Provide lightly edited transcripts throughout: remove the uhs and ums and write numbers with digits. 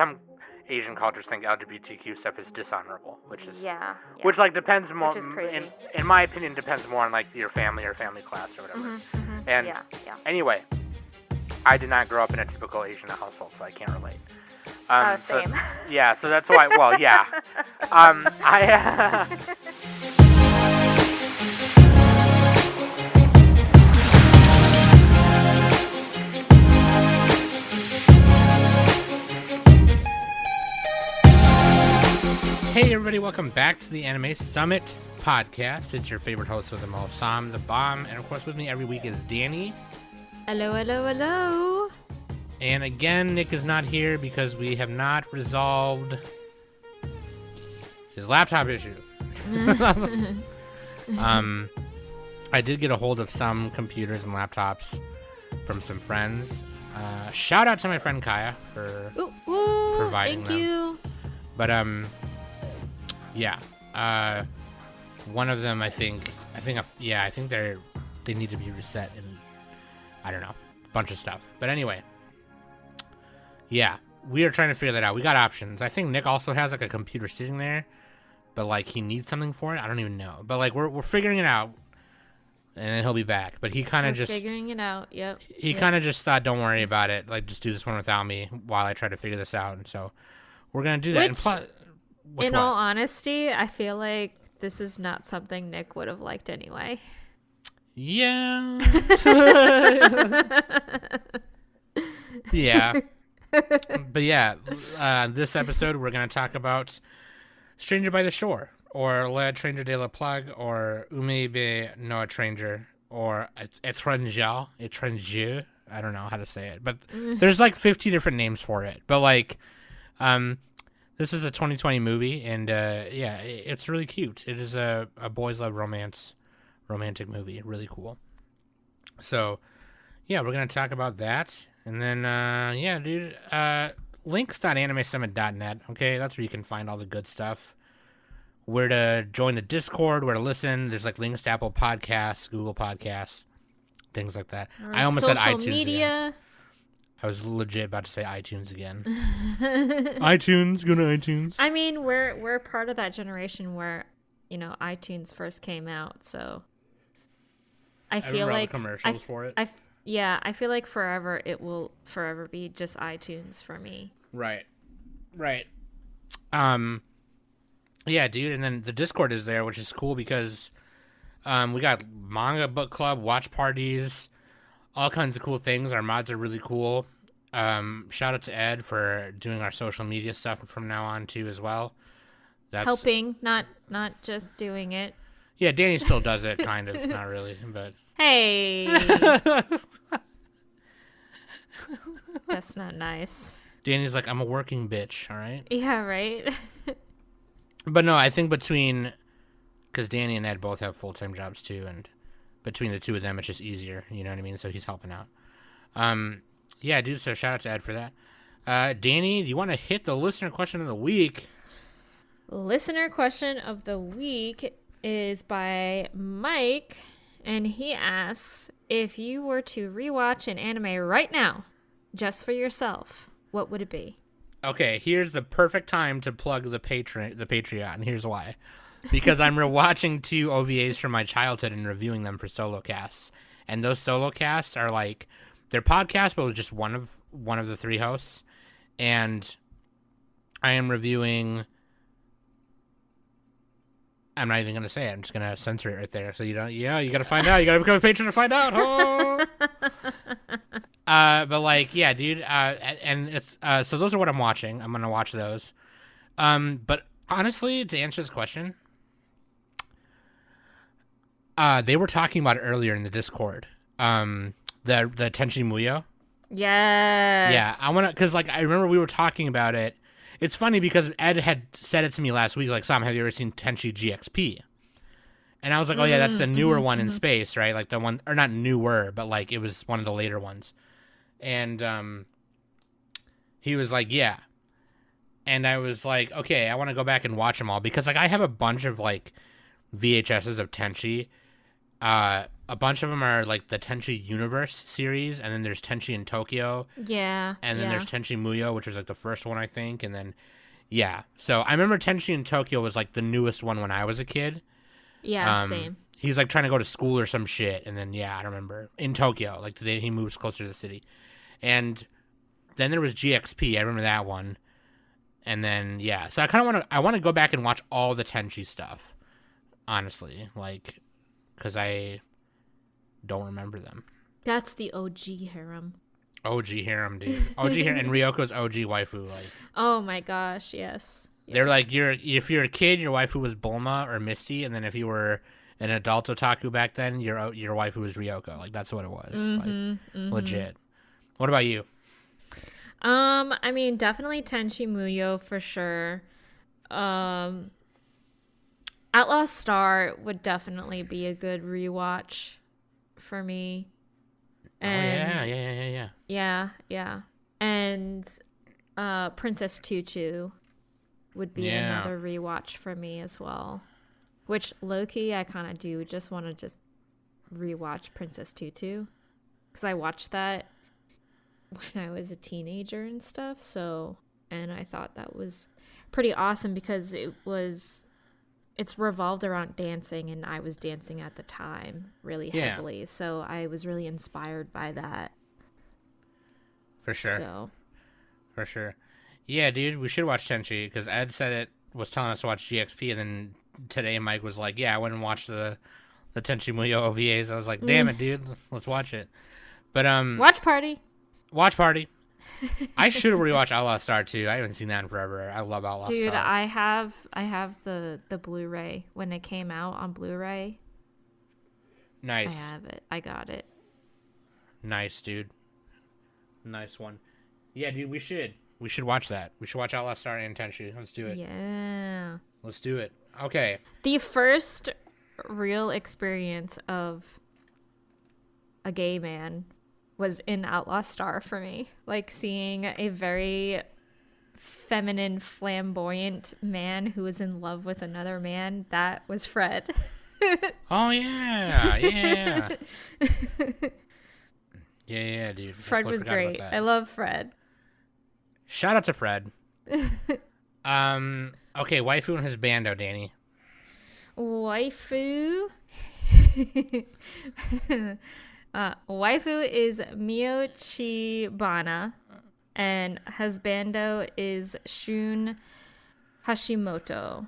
some Asian cultures think LGBTQ stuff is dishonorable, which is which like depends more. Which is crazy. In my opinion, depends more on like your family or family class or whatever. And anyway, I did not grow up in a typical Asian household, so I can't relate. Same. So, yeah, so that's why. Well, yeah. Hey everybody, welcome back to the Anime Summit podcast. It's your favorite host with them all, Som, the Bomb, and of course with me every week is Danny. Hello, hello, hello. And again, Nick is not here because we have not resolved his laptop issue. I did get a hold of some computers and laptops from some friends. Shout out to my friend Kaya for providing them. Thank you. But yeah, one of them I think they need to be reset and I don't know, a bunch of stuff. But anyway, yeah, we are trying to figure that out. We got options. I think Nick also has like a computer sitting there, but like he needs something for it. I don't even know. But like we're figuring it out, and then he'll be back. But he kind of just figuring it out. Yep. He kind of just thought, don't worry about it. Like just do this one without me while I try to figure this out. And so we're gonna do that. In all honesty, I feel like this is not something Nick would have liked anyway. Yeah. Yeah. But yeah, this episode we're going to talk about Stranger by the Shore, or Le Étranger de la Plague, or Umiibe no Etranger, or Etranger. I don't know how to say it, but there's like 50 different names for it. But like, this is a 2020 movie, and yeah, it's really cute. It is a boys love romantic movie. Really cool. So, yeah, we're going to talk about that. And then, yeah, dude, links.animesummit.net, okay? That's where you can find all the good stuff. Where to join the Discord, where to listen. There's, like, links to Apple Podcasts, Google Podcasts, things like that. I almost said iTunes media. Again. I was legit about to say iTunes again. iTunes, go to iTunes. I mean, we're part of that generation where, you know, iTunes first came out, so I feel like all the commercials for it. I feel like it will forever be just iTunes for me. Right. Yeah, dude, and then the Discord is there, which is cool because we got manga book club, watch parties, all kinds of cool things. Our mods are really cool. Shout out to Ed for doing our social media stuff from now on too as well. That's helping, not just doing it. Yeah, Danny still does it, kind of, not really, but hey, that's not nice. Danny's like, I'm a working bitch, all right? Yeah, right. But no, I think because Danny and Ed both have full-time jobs too, and between the two of them, it's just easier, you know what I mean? So he's helping out. Yeah, dude, so shout out to Ed for that. Danny, do you want to hit the listener question of the week? Listener question of the week is by Mike, and he asks, if you were to rewatch an anime right now, just for yourself, what would it be? Okay, here's the perfect time to plug the Patreon. Here's why. Because I'm rewatching 2 OVAs from my childhood and reviewing them for solo casts. And those solo casts are like, they're podcasts, but with just one of the 3 hosts. And I am reviewing, I'm not even going to say it. I'm just going to censor it right there. So you got to find out. You got to become a patron to find out. Oh! But like, yeah, dude. And it's, so those are what I'm watching. I'm going to watch those. But honestly, to answer this question, they were talking about it earlier in the Discord. The Tenchi Muyo. Yes. Yeah, I want to, because like I remember we were talking about it. It's funny because Ed had said it to me last week, like, Sam, have you ever seen Tenchi GXP? And I was like, oh yeah, that's the newer one in space, right? Like the one, or not newer, but like it was one of the later ones. And he was like, yeah. And I was like, okay, I want to go back and watch them all because like I have a bunch of like VHSs of Tenchi, A bunch of them are like the Tenchi Universe series, and then there's Tenchi in Tokyo, Yeah. and then yeah. there's Tenchi Muyo, which was like the first one, I think, and then yeah. So I remember Tenchi in Tokyo was like the newest one when I was a kid. Yeah, same. He's like trying to go to school or some shit, and then yeah, I remember in Tokyo, like the day he moves closer to the city, and then there was GXP. I remember that one, and then yeah. So I want to go back and watch all the Tenchi stuff, honestly, like, because I don't remember them. That's the OG harem. OG harem, dude. OG harem and Ryoko's OG waifu. Like, Oh my gosh, yes. they're like Yes. if you're a kid, your waifu was Bulma or Misty, and then if you were an adult otaku back then, your waifu was Ryoko. Like that's what it was. Like legit. What about you? I mean, definitely Tenchi Muyo for sure. Outlaw Star would definitely be a good rewatch for me. And Oh yeah. yeah. And Princess Tutu would be Yeah. another rewatch for me as well. Which low-key I kind of do just want to just rewatch Princess Tutu because I watched that when I was a teenager and stuff. So, and I thought that was pretty awesome because it's revolved around dancing, and I was dancing at the time really Yeah. heavily. So I was really inspired by that. For sure. So For sure. Yeah, dude, we should watch Tenchi because Ed said it was telling us to watch GXP, and then today Mike was like, "Yeah, I went and watched the Tenchi Muyo OVAs." I was like, "Damn it, dude, let's watch it." But watch party. watch party. I should rewatch Outlaw Star too. I haven't seen that in forever. I love Outlaw Dude, Star. I have the Blu-ray when it came out on Blu-ray. Nice, I have it. I got it. nice, dude. Nice one. Yeah, dude, we should watch that. We should watch Outlaw Star and Tenchi. Let's do it. Yeah. Let's do it. Okay. The first real experience of a gay man was in Outlaw Star for me. Like seeing a very feminine, flamboyant man who was in love with another man. That was Fred. Oh yeah, yeah. Yeah, dude. Fred Totally was forgot about great. that. I love Fred. Shout out to Fred. Okay, waifu and his bando, Danny. Waifu. Waifu is Miyochibana, and husbando is Shun Hashimoto.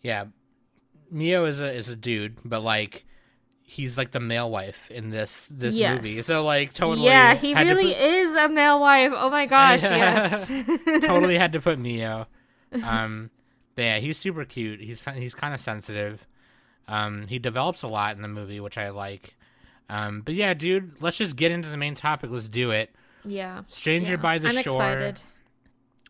Yeah, Mio is a dude, but like he's like the male wife in this Yes. movie. So like totally. Yeah, he had to really put- is a male wife. Oh my gosh, yes. totally had to put Mio. But yeah, he's super cute. He's kind of sensitive. He develops a lot in the movie, which I like. But yeah, dude, let's just get into the main topic. Let's do it. Yeah. Stranger yeah. by the I'm Shore. excited.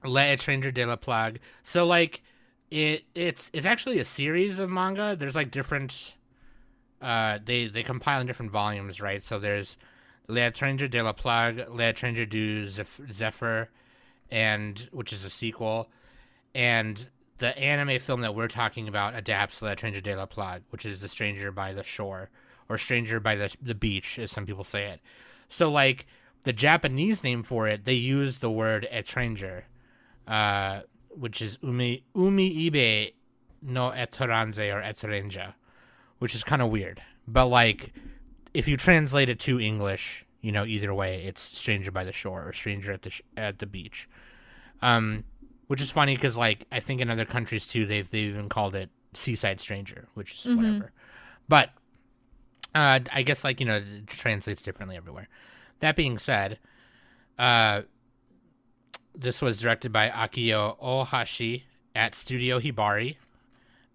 Le Etranger de la Plague. So like it's actually a series of manga. There's like different they compile in different volumes, right? So there's Le Etranger de la Plague, Le Etranger du Zephyr, and which is a sequel, and the anime film that we're talking about adapts Le Etranger de la Plague, which is The Stranger by the Shore, or Stranger by the Beach, as some people say it. So like the Japanese name for it, they use the word Etranger, which is Umiibe no Etranger or Etranger, which is kind of weird. But like, if you translate it to English, you know, either way, it's Stranger by the Shore or Stranger at the Beach. Which is funny because like I think in other countries too, they've even called it Seaside Stranger, which is whatever. But I guess like, you know, it translates differently everywhere. That being said, this was directed by Akio Ohashi at Studio Hibari.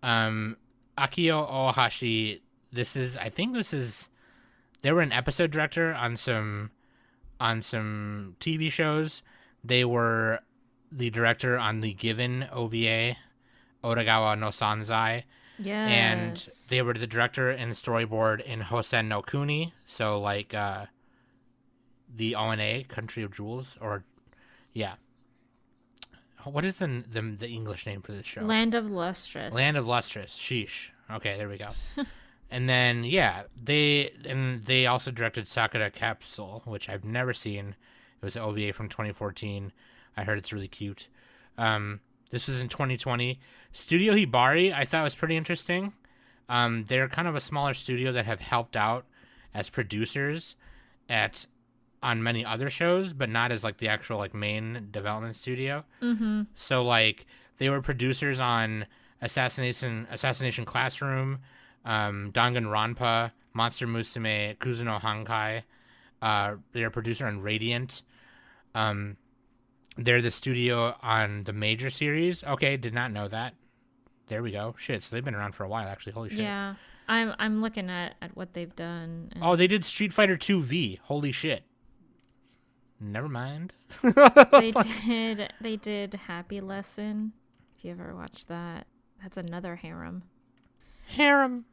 Akio Ohashi, they were an episode director on some TV shows. They were the director on the Given OVA, Otagawa no Sanzai. Yes. And they were the director and storyboard in Hosen no Kuni. So like the ONA, Country of Jewels, or yeah. What is the English name for this show? Land of Lustrous. Land of Lustrous. Sheesh. Okay, there we go. And then they also directed Sakura Capsule, which I've never seen. It was an OVA from 2014. I heard it's really cute. This was in 2020. Studio Hibari, I thought was pretty interesting. They're kind of a smaller studio that have helped out as producers on many other shows, but not as like the actual like main development studio. Mm-hmm. So like they were producers on Assassination Classroom, Danganronpa, Monster Musume, Kuzuno Hankai. They're a producer on Radiant. They're the studio on the Major series. Okay, did not know that. There we go. Shit, so they've been around for a while, actually. Holy shit. Yeah, I'm looking at what they've done. And... Oh, they did Street Fighter 2 V. Holy shit. Never mind. They did Happy Lesson. If you ever watched that, that's another harem. Harem.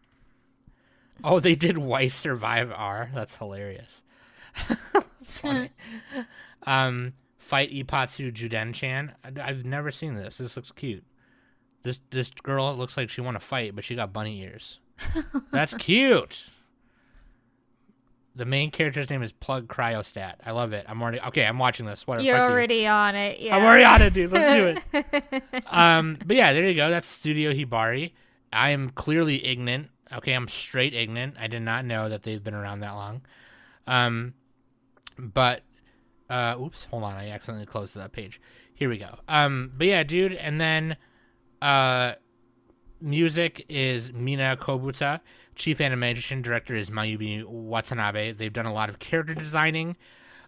Oh, they did Why Survive R. That's hilarious. That's funny. Fight Ipatsu Juden-chan. I've never seen this. This looks cute. This girl looks like she want to fight, but she got bunny ears. That's cute. The main character's name is Plug Cryostat. I love it. I'm watching this. What? You're already on it. Yeah. I'm already on it, dude. Let's do it. But yeah, there you go. That's Studio Hibari. I am clearly ignorant. Okay, I'm straight ignorant. I did not know that they've been around that long. Oops, hold on. I accidentally closed that page. Here we go. But yeah, dude. And then, music is Mina Kobuta. Chief animation director is Mayumi Watanabe. They've done a lot of character designing.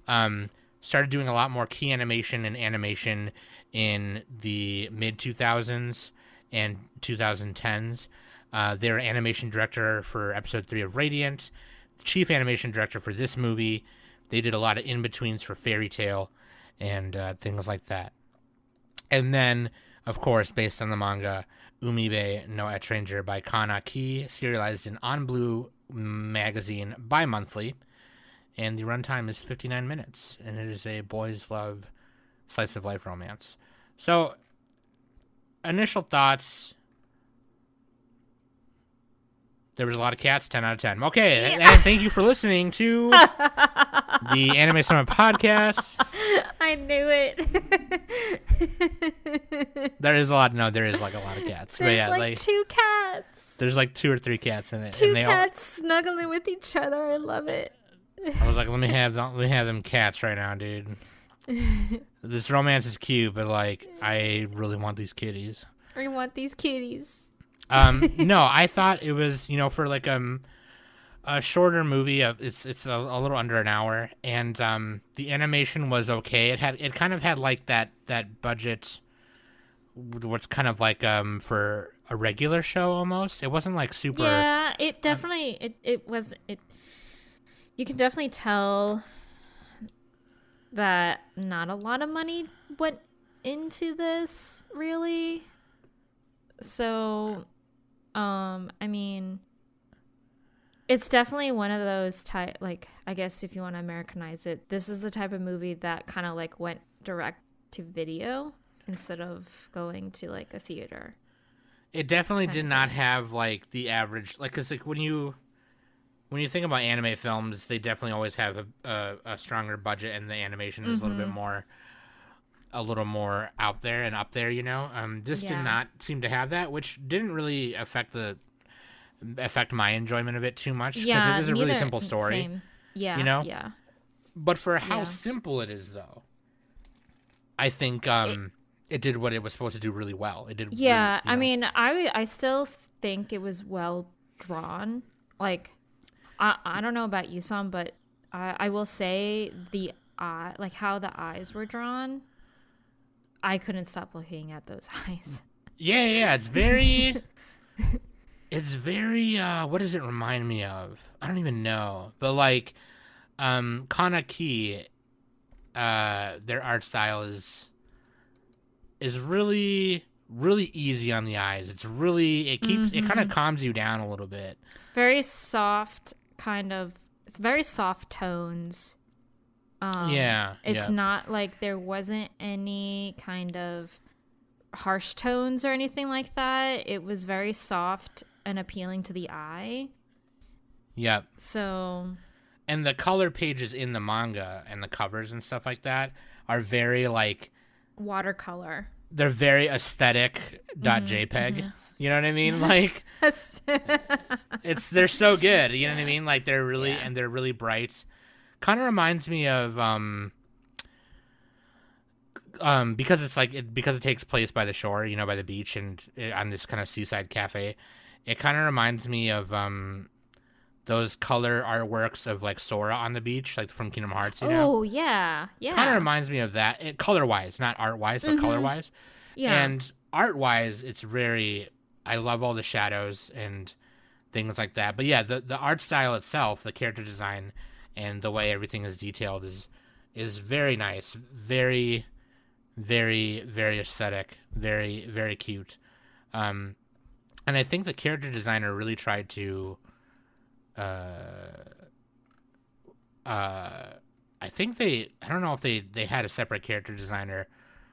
Started doing a lot more key animation and animation in the mid 2000s and 2010s. They're animation director for episode 3 of Radiant. Chief animation director for this movie. They did a lot of in-betweens for Fairy Tail and things like that. And then, of course, based on the manga, Umiibe no Etranger by Kanna Kii, serialized in On Blue magazine bi-monthly. And the runtime is 59 minutes. And it is a boys love slice of life romance. So, initial thoughts... There was a lot of cats, 10 out of 10. Okay, yeah. And thank you for listening to the Anime Summit podcast. I knew it. There is like a lot of cats. There's but yeah, like 2 cats. There's like 2 or 3 cats in it. 2 cats snuggling with each other. I love it. I was like, let me have them cats right now, dude. This romance is cute, but like, I really want these kitties. I want these kitties. No, I thought it was, for like a shorter movie of it's a little under an hour, and the animation was okay. It kind of had like that budget, what's kind of like for a regular show almost. It wasn't like super. Yeah, it definitely it was. You can definitely tell that not a lot of money went into this, really. So, I mean, it's definitely one of those type, like, I guess if you want to Americanize it, this is the type of movie that kind of like went direct to video instead of going to like a theater. It definitely did not have like the average, like, cause like when you think about anime films, they definitely always have a stronger budget, and the animation is a little more out there and up there, This did not seem to have that, which didn't really affect my enjoyment of it too much, because it is a really simple story. Same. Yeah, yeah. But for how simple it is, though, I think it did what it was supposed to do really well. It did. Yeah, really, I mean, I still think it was well drawn. Like, I don't know about you, Som, but I will say like how the eyes were drawn. I couldn't stop looking at those eyes. Yeah, it's very, what does it remind me of? I don't even know. But like, Kanna Kii, their art style is really, really easy on the eyes. It's really, it kind of calms you down a little bit. Very soft, it's very soft tones. It's not like there wasn't any kind of harsh tones or anything like that. It was very soft and appealing to the eye. Yep. So. And the color pages in the manga and the covers and stuff like that are very like Watercolor. They're very aesthetic .jpeg. You know what I mean? Like they're so good. You know what I mean? Like they're really bright. Kind of reminds me of because it's like because it takes place by the shore, you know, by the beach and on this kind of seaside cafe. It kind of reminds me of those color artworks of like Sora on the beach, like from Kingdom Hearts, you know? Oh, yeah. Yeah. Kind of reminds me of that, color-wise, not art-wise, but color-wise. Yeah. And art-wise, it's very, I love all the shadows and things like that. But yeah, the art style itself, the character design, and the way everything is detailed is very nice. Very, very, very aesthetic. Very, very cute. And I think the character designer really tried to I don't know if they had a separate character designer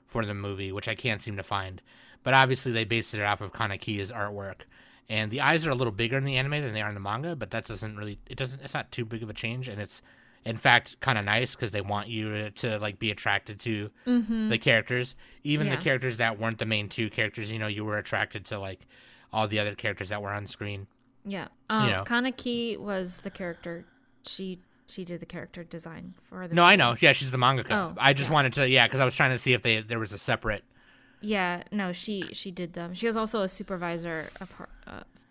for the movie, which I can't seem to find. But obviously they based it off of Kanna Kii's artwork. And the eyes are a little bigger in the anime than they are in the manga, but that it's not too big of a change. And it's, in fact, kind of nice because they want you to like be attracted to the characters. Even the characters that weren't the main two characters, you know, you were attracted to like all the other characters that were on screen. Yeah. You know. Kanna Kii was the character. She did the character design for the. No, I know. Yeah, she's the mangaka. Oh, I just wanted to, because I was trying to see if there was a separate. Yeah, no, she did them. She was also a supervisor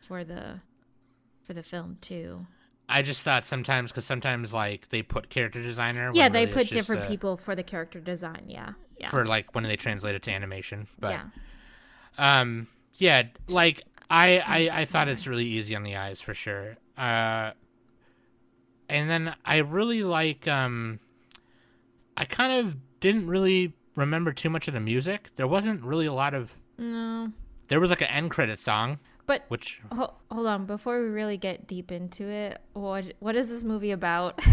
for the film too. I just thought sometimes like they put character designer. Yeah, when they really put it's just different people for the character design. Yeah. For like when they translate it to animation, but yeah. like I thought it's really easy on the eyes for sure. And then I really like I kind of didn't really remember too much of the music. There wasn't really a lot of. No. There was like an end credit song. But which hold on, before we really get deep into it, what is this movie about?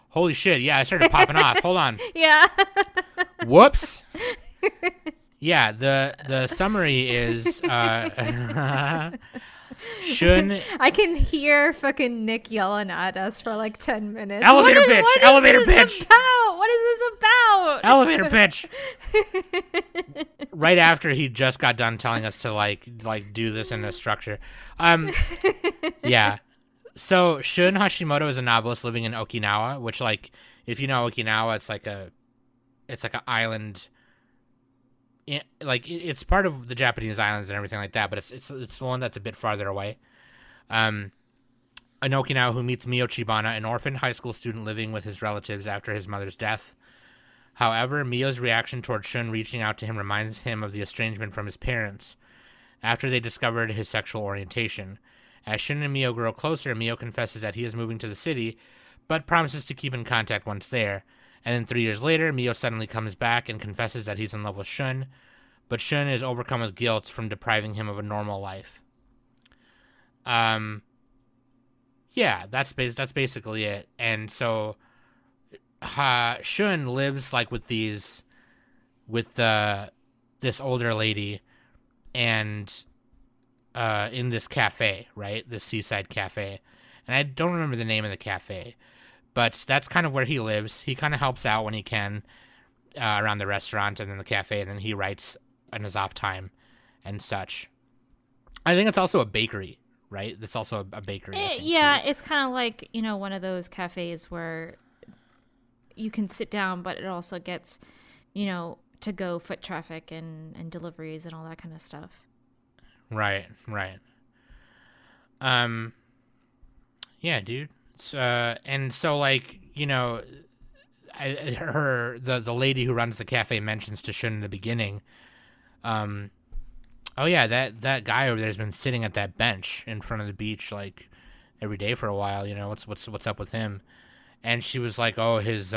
Holy shit! Yeah, I started popping off. Hold on. Yeah. Whoops. Yeah, the summary is Shun. I can hear fucking Nick yelling at us for like 10 minutes. Elevator pitch. Elevator pitch. What is this about? Elevator pitch. Right after he just got done telling us to like do this in a structure. Yeah. So Shun Hashimoto is a novelist living in Okinawa, which like if you know Okinawa, it's like an island. It's part of the Japanese islands and everything like that, but it's the one that's a bit farther away. An Okinawa who meets Mio Chibana, an orphan high school student living with his relatives after his mother's death. However, Mio's reaction toward Shun reaching out to him reminds him of the estrangement from his parents after they discovered his sexual orientation. As Shun and Mio grow closer, Mio confesses that he is moving to the city, but promises to keep in contact once there. And then 3 years later, Mio suddenly comes back and confesses that he's in love with Shun, but Shun is overcome with guilt from depriving him of a normal life. Yeah, that's basically it. And so Shun lives like with this older lady, and in this cafe, right? This seaside cafe, and I don't remember the name of the cafe. But that's kind of where he lives. He kind of helps out when he can around the restaurant and then the cafe, and then he writes in his off time and such. I think it's also a bakery, right? It's also a bakery. Yeah, it's kind of like, you know, one of those cafes where you can sit down, but it also gets, you know, to go foot traffic and deliveries and all that kind of stuff. Right. Yeah, dude. And so, like, you know, the lady who runs the cafe mentions to Shun in the beginning, oh yeah, that guy over there's been sitting at that bench in front of the beach like every day for a while. You know, what's up with him? And she was like, oh, his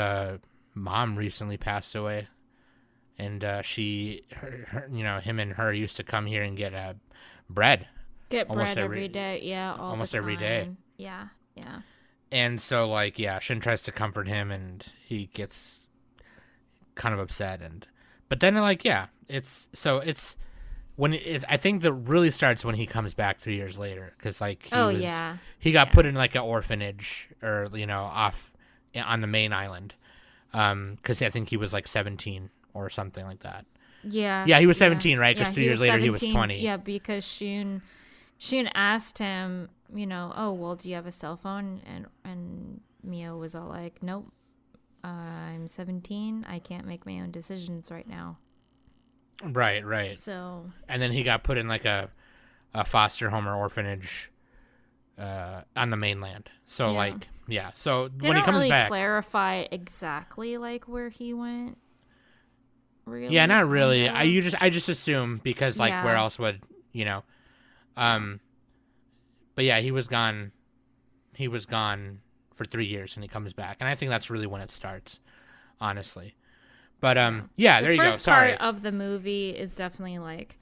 mom recently passed away, and you know, him and her used to come here and get bread. Get bread every day, yeah, almost every day. Yeah. And so, like, yeah, Shun tries to comfort him, and he gets kind of upset, but then, like, yeah, it's I think that really starts when he comes back 3 years later, because like he got Yeah. put in like an orphanage, or off on the main island, because I think he was like 17 or something like that. Yeah. Yeah, he was Yeah. 17, right? Because Yeah, 3 years later he was 17. 20. Yeah, because Shun asked him, oh, well, do you have a cell phone? And Mio was all like, nope, I'm 17. I can't make my own decisions right now. Right. So. And then he got put in like a foster home or orphanage on the mainland. So Yeah. like, yeah. So They when he don't comes really back, clarify exactly like where he went. Really, yeah, not kind really. of. I just assume, because like where Yeah. else would um, but yeah, he was gone. He was gone for 3 years, and he comes back, and I think that's really when it starts, honestly. But yeah, there you go. The first Sorry. part of the movie is definitely like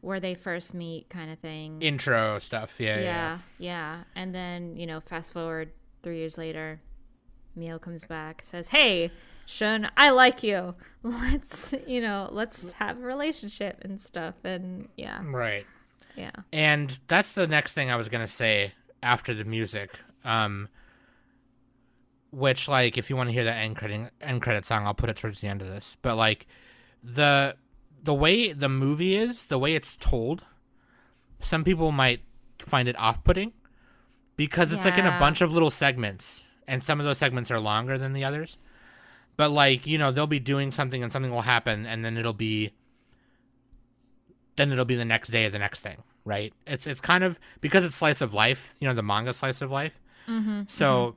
where they first meet, kind of thing. Intro stuff. Yeah. Yeah. And then, fast forward 3 years later, Mio comes back, says, "Hey, Shun, I like you. Let's have a relationship and stuff." And yeah. Right. Yeah. And that's the next thing I was gonna say after the music. Which, like, if you want to hear that end credit song, I'll put it towards the end of this. But like, the way the movie is, the way it's told, some people might find it off-putting, because it's like in a bunch of little segments, and some of those segments are longer than the others. But like, they'll be doing something and something will happen, and then it'll be the next day of the next thing, right? It's kind of, because it's slice of life, the manga slice of life. Mm-hmm. So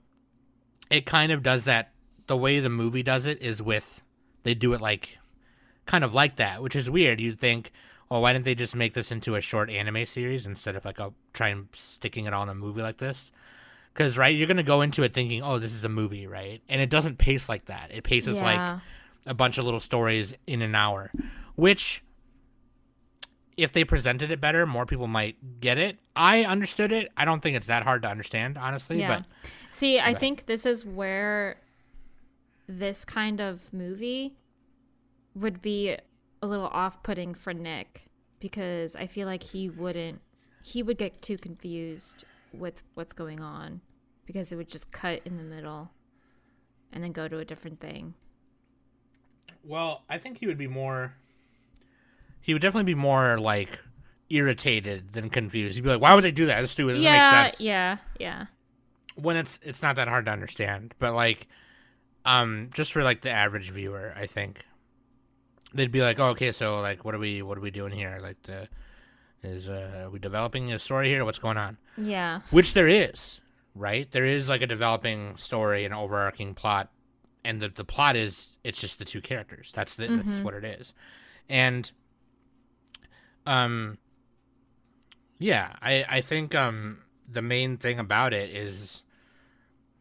it kind of does that. The way the movie does it is they do it like kind of like that, which is weird. You'd think, oh, why didn't they just make this into a short anime series instead of like trying sticking it all in a movie like this? Because, right, you're going to go into it thinking, oh, this is a movie, right? And it doesn't pace like that. It paces like a bunch of little stories in an hour, which, if they presented it better, more people might get it. I understood it. I don't think it's that hard to understand, honestly. Yeah. But see, I think this is where this kind of movie would be a little off-putting for Nick, because I feel like he would get too confused with what's going on, because it would just cut in the middle and then go to a different thing. Well, I think he would definitely be more like irritated than confused. He'd be like, why would they do that? This doesn't make sense. Yeah. When it's not that hard to understand, but like, just for like the average viewer, I think they'd be like, oh, okay, so like, what are we doing here? Like, are we developing a story here? What's going on? Yeah. Which there is, right? There is like a developing story, an overarching plot, and the plot is, it's just the two characters. That's what it is. And yeah, I think the main thing about it is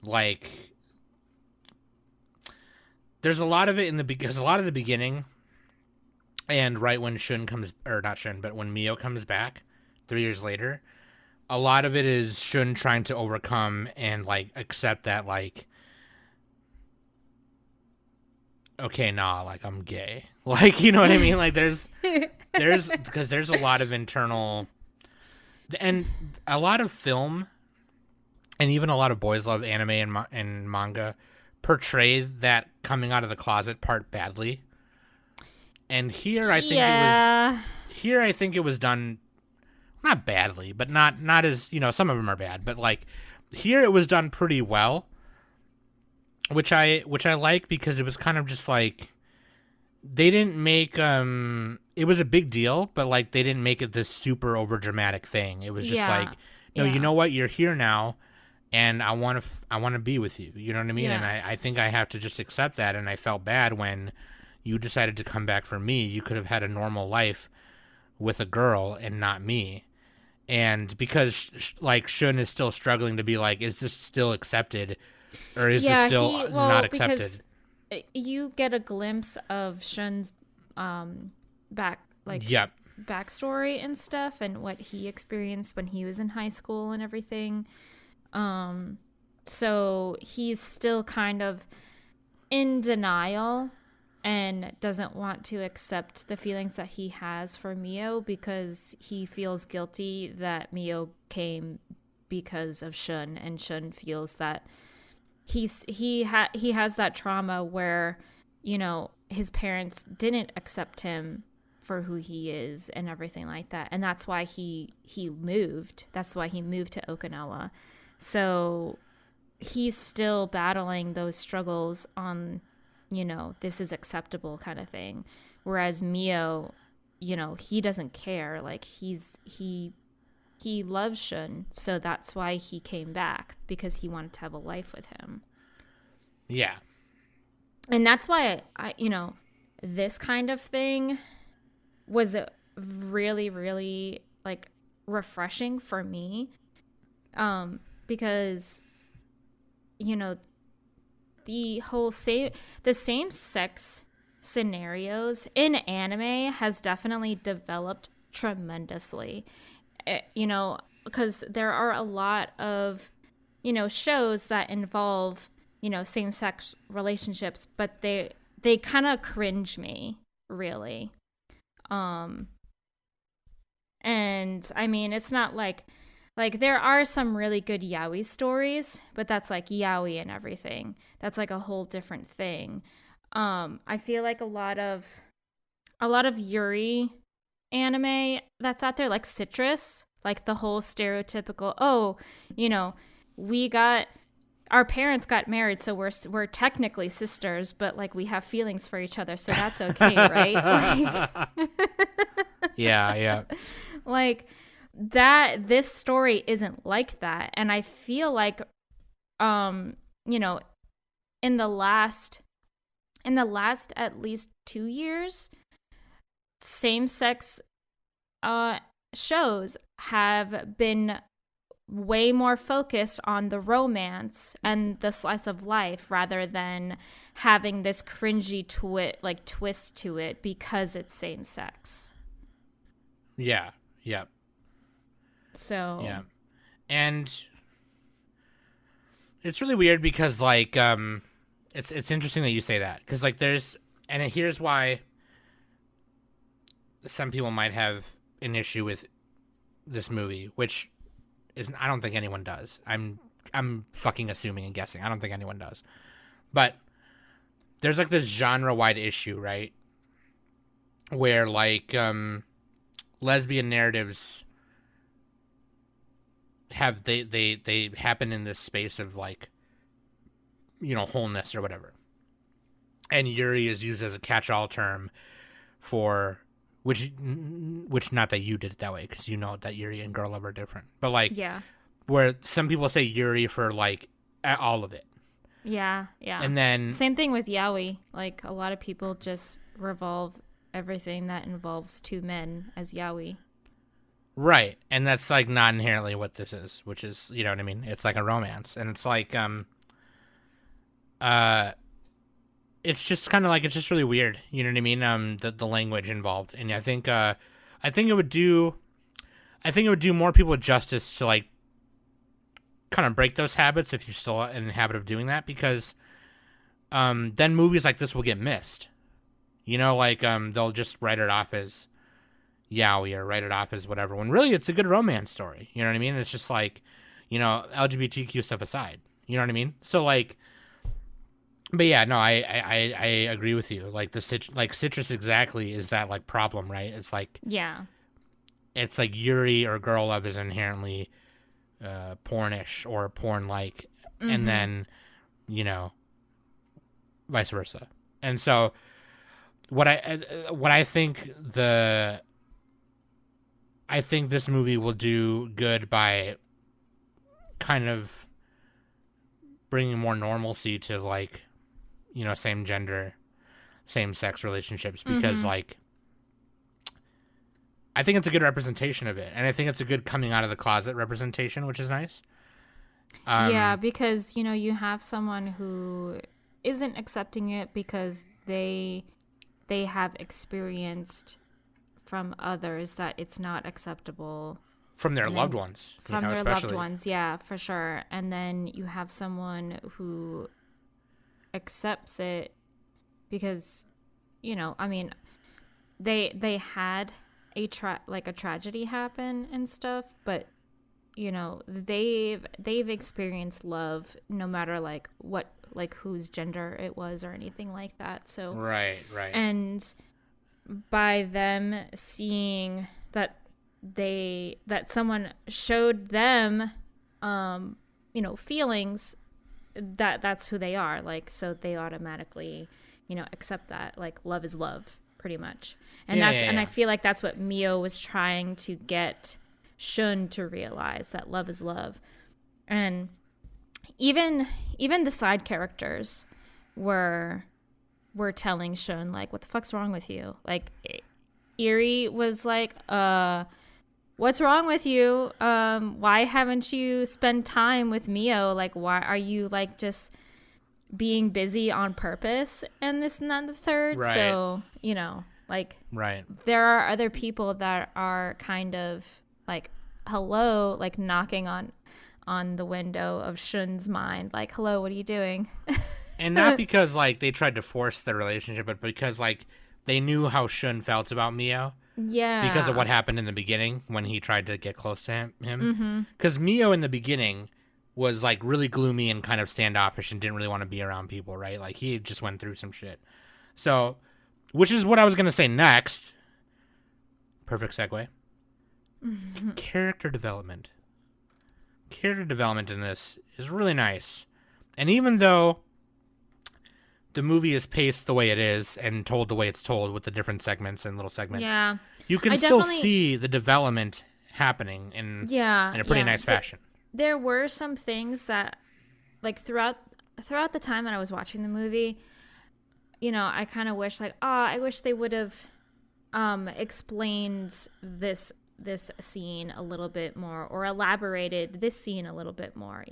like, there's a lot of it because a lot of the beginning, and right when when Mio comes back 3 years later, a lot of it is Shun trying to overcome and like accept that, like, okay, nah, like, I'm gay. Like, you know what I mean? Like, there's because there's a lot of internal, and a lot of film, and even a lot of boys love anime and manga portray that coming out of the closet part badly. And here I think it was done, not badly, but not as, some of them are bad, but like here it was done pretty well, which I like, because it was kind of just like, they didn't make it was a big deal, but like they didn't make it this super over dramatic thing. It was just like, no, you know what, you're here now, and I want to be with you. You know what I mean? Yeah. And I think I have to just accept that. And I felt bad when you decided to come back for me. You could have had a normal life with a girl and not me. And because like Shun is still struggling to be like, is this still accepted, or is this still not accepted? Because you get a glimpse of Shun's backstory and stuff, and what he experienced when he was in high school and everything. So he's still kind of in denial and doesn't want to accept the feelings that he has for Mio because he feels guilty that Mio came because of Shun, and Shun feels that he has that trauma where, you know, his parents didn't accept him for who he is and everything like that, and that's why he moved. That's why he moved to Okinawa. So he's still battling those struggles on, you know, this is acceptable kind of thing. Whereas Mio, you know, he doesn't care. Like he loves Shun, so that's why he came back, because he wanted to have a life with him. Yeah. And that's why I you know, this kind of thing was really, really like refreshing for me. Because, you know, the same sex scenarios in anime has definitely developed tremendously. You know, because there are a lot of, you know, shows that involve, you know, same sex relationships, but they kind of cringe me, really. And I mean, it's not like there are some really good yaoi stories, but that's like yaoi and everything. That's like a whole different thing. I feel like a lot of yuri anime that's out there, like Citrus, like the whole stereotypical, oh, you know, our parents got married, so we're technically sisters, but like we have feelings for each other, so that's okay, right? Like, Yeah. like that. This story isn't like that, and I feel like, you know, in the last at least 2 years, same-sex shows have been way more focused on the romance and the slice of life, rather than having this cringy twist to it because it's same sex. Yeah. So Yeah. And it's really weird because like it's interesting that you say that, because like here's why some people might have an issue with this movie, which isn't, I don't think anyone does. I'm fucking assuming and guessing. I don't think anyone does. But there's like this genre-wide issue, right? Where like lesbian narratives have they happen in this space of like, you know, wholeness or whatever. And Yuri is used as a catch-all term for which not that you did it that way, because you know that Yuri and Girl Love are different. But like, yeah. where some people say Yuri for like all of it. Yeah. And then Same thing with yaoi. Like a lot of people just revolve everything that involves two men as yaoi. right, and that's like not inherently what this is, which is, you know what I mean? It's like a romance, and it's like it's just kind of like, it's just really weird, you know what I mean? The language involved, and I think it would do more people justice to like kind of break those habits if you're still in the habit of doing that, because then movies like this will get missed. You know, like they'll just write it off as yaoi or write it off as whatever, when really it's a good romance story. You know what I mean? It's just like, you know, LGBTQ stuff aside. You know what I mean? So like, but yeah, no, I agree with you. Like Citrus exactly is that like problem, right? It's like, Yeah. it's like Yuri or Girl Love is inherently pornish or porn-like, and then, you know, vice versa. And so what I think I think this movie will do good by kind of bringing more normalcy to like, you know, same gender, same sex relationships, because like, I think it's a good representation of it, and I think it's a good coming out of the closet representation, which is nice. Yeah, because, you know, you have someone who isn't accepting it because they have experienced from others that it's not acceptable. From their loved ones. From you know, their especially. loved ones, yeah, for sure. And then you have someone who accepts it because I mean, they had a tragedy happen and stuff, but they've experienced love no matter like what, like whose gender it was or anything like that. So right. and by them seeing that someone showed them feelings, that's who they are, like, so they automatically accept that, like, love is love, pretty much. And and I feel like that's what Mio was trying to get Shun to realize, that love is love. And even the side characters were telling Shun, like, what the fuck's wrong with you? Like, Eri was like, what's wrong with you? Why haven't you spent time with Mio? Like, why are you like just being busy on purpose and this and that and the third? Right. So, like, right. There are other people that are kind of like, hello, like knocking on the window of Shun's mind, like, hello, what are you doing? And not because like they tried to force the relationship, but because like they knew how Shun felt about Mio. Yeah. Because of what happened in the beginning when he tried to get close to him. Because Mio in the beginning was like really gloomy and kind of standoffish and didn't really want to be around people, right? Like he just went through some shit. So, which is what I was going to say next. Perfect segue. Character development. Character development in this is really nice. And even though the movie is paced the way it is and told the way it's told with the different segments and little segments, yeah, you can still see the development happening in a pretty nice fashion. There were some things that, like, throughout the time that I was watching the movie, I kind of wish, like, I wish they would have explained this scene a little bit more, or elaborated this scene a little bit more.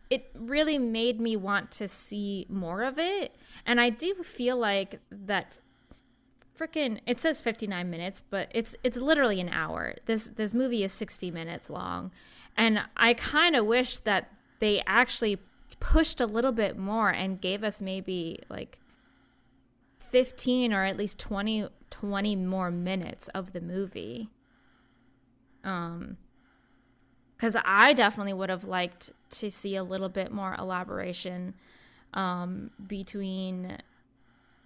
It really made me want to see more of it. And I do feel like that freaking, it says 59 minutes, but it's literally an hour. This movie is 60 minutes long. And I kind of wish that they actually pushed a little bit more and gave us maybe like 15 or at least 20 more minutes of the movie. Because I definitely would have liked to see a little bit more elaboration between,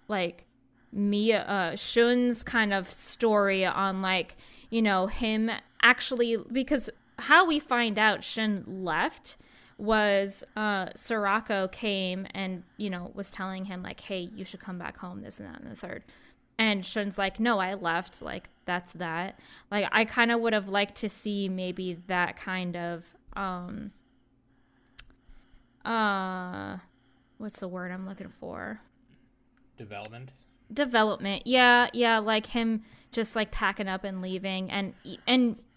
like, Shun's kind of story on, like, him actually, because how we find out Shun left was Sorako came and, was telling him, like, hey, you should come back home, this and that and the third. And Shun's like, no, I left. Like, that's that. Like, I kind of would have liked to see maybe that kind of, what's the word I'm looking for? Development. Yeah. Like him just like packing up and leaving, and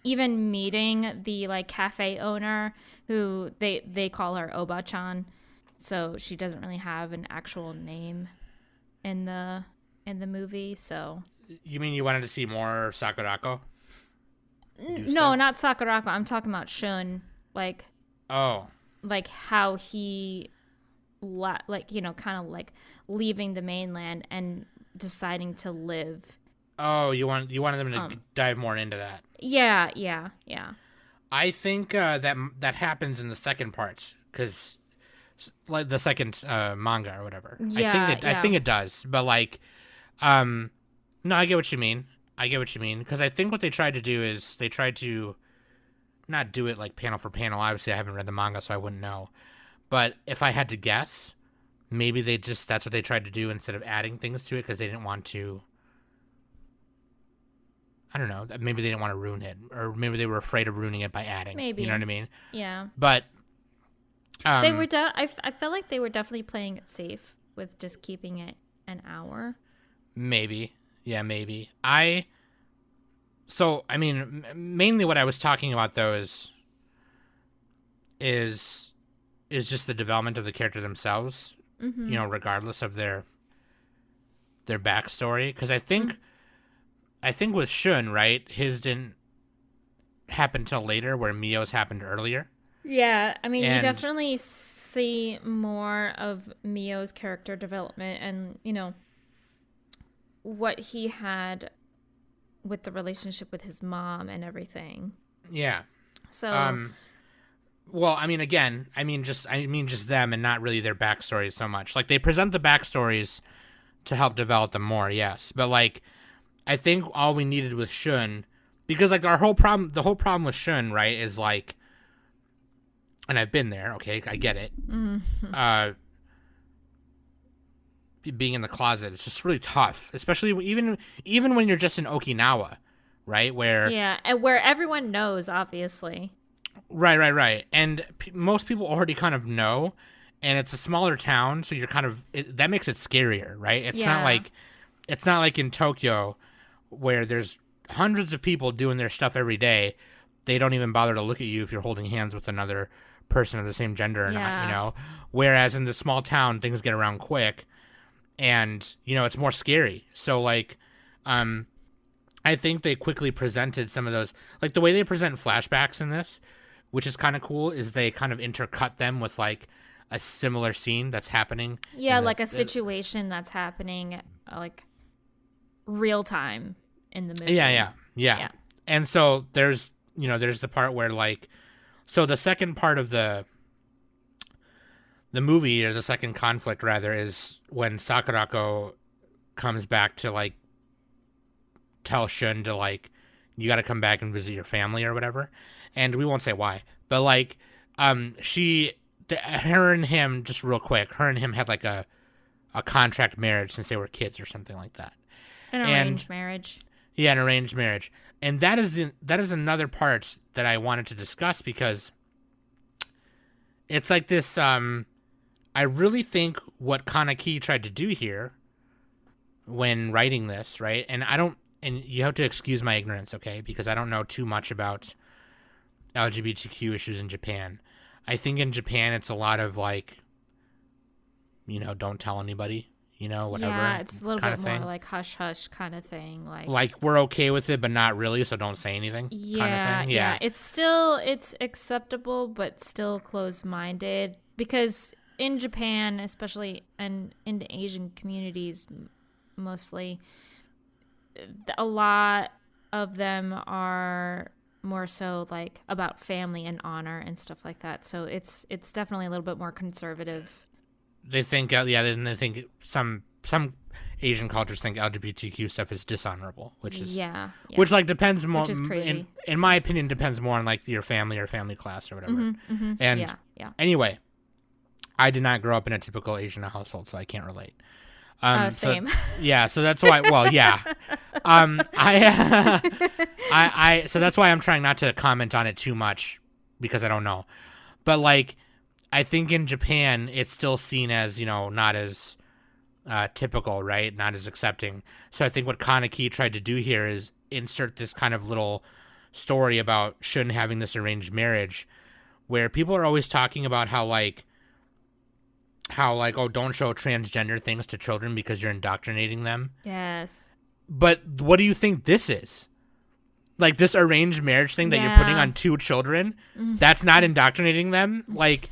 even meeting the like cafe owner, who they call her Oba-chan. So she doesn't really have an actual name in the movie. So you mean you wanted to see more Sakurako? No, not Sakurako. I'm talking about Shun. Like, like how he kind of like leaving the mainland and deciding to live. Oh, you wanted them to dive more into that. Yeah. I think that happens in the second part, because like the second manga or whatever. Yeah, I think it does, but like, no, I get what you mean. Because I think what they tried to do is they tried to not do it like panel for panel. Obviously, I haven't read the manga, so I wouldn't know. But if I had to guess, maybe that's what they tried to do instead of adding things to it, because they didn't want to. I don't know. Maybe they didn't want to ruin it, or maybe they were afraid of ruining it by adding. Maybe, you know what I mean? Yeah. But they were. I felt like they were definitely playing it safe with just keeping it an hour. Maybe. Yeah, maybe. So I mean, mainly what I was talking about though is just the development of the character themselves. Mm-hmm. Regardless of their backstory, because I think with Shun, right, his didn't happen till later, where Mio's happened earlier. Yeah, I mean, you definitely see more of Mio's character development, and what he had with the relationship with his mom and everything. Yeah. So Well, I mean, again, I mean just them and not really their backstories so much. Like, they present the backstories to help develop them more, yes. But, like, I think all we needed with Shun, because, like, the whole problem with Shun, right, is, like, and I've been there, okay, I get it. Being in the closet, it's just really tough, especially even when you're just in Okinawa, right, where yeah, and where everyone knows, obviously. right, and most people already kind of know, and it's a smaller town, so you're kind of that makes it scarier, right? It's not like in Tokyo, where there's hundreds of people doing their stuff every day. They don't even bother to look at you if you're holding hands with another person of the same gender or not, you know? Whereas in the small town, things get around quick, and, you know, it's more scary. So, like, I think they quickly presented some of those, like, the way they present flashbacks in this, which is kind of cool, is they kind of intercut them with, like, a similar scene that's happening. Yeah, like a situation that's happening, like, real time in the movie. Yeah. And so there's the part where, like, so the second part of the movie, or the second conflict rather, is when Sakurako comes back to, like, tell Shun to, like, you got to come back and visit your family or whatever, and we won't say why, but, like, her and him, just real quick, her and him had, like, a contract marriage since they were kids or something like that. An arranged marriage. Yeah, an arranged marriage. And that is another part that I wanted to discuss, because it's like this, I really think what Kanna Kii tried to do here when writing this, right? And you have to excuse my ignorance, okay? Because I don't know too much about LGBTQ issues in Japan. I think in Japan it's a lot of, like, you know, don't tell anybody, you know, whatever. Yeah, it's a little bit more like hush-hush kind of thing. Like, we're okay with it, but not really, so don't say anything kind of thing. Yeah. It's acceptable, but still closed-minded. Because in Japan, especially, and in the Asian communities mostly, a lot of them are more so, like, about family and honor and stuff like that. So it's definitely a little bit more conservative. They think, they think some Asian cultures think LGBTQ stuff is dishonorable, which is which, like, depends more. Which is crazy. In my opinion, depends more on, like, your family or family class or whatever. And anyway, I did not grow up in a typical Asian household, so I can't relate. Same. So that's why. Well, yeah. So that's why I'm trying not to comment on it too much, because I don't know. But, like, I think in Japan it's still seen as, you know, not as typical, right? Not as accepting. So I think what Kanna Kii tried to do here is insert this kind of little story about Shun having this arranged marriage, where people are always talking about how oh, don't show transgender things to children because you're indoctrinating them. Yes. But what do you think this is? Like, this arranged marriage thing that you're putting on two children, that's not indoctrinating them? Like,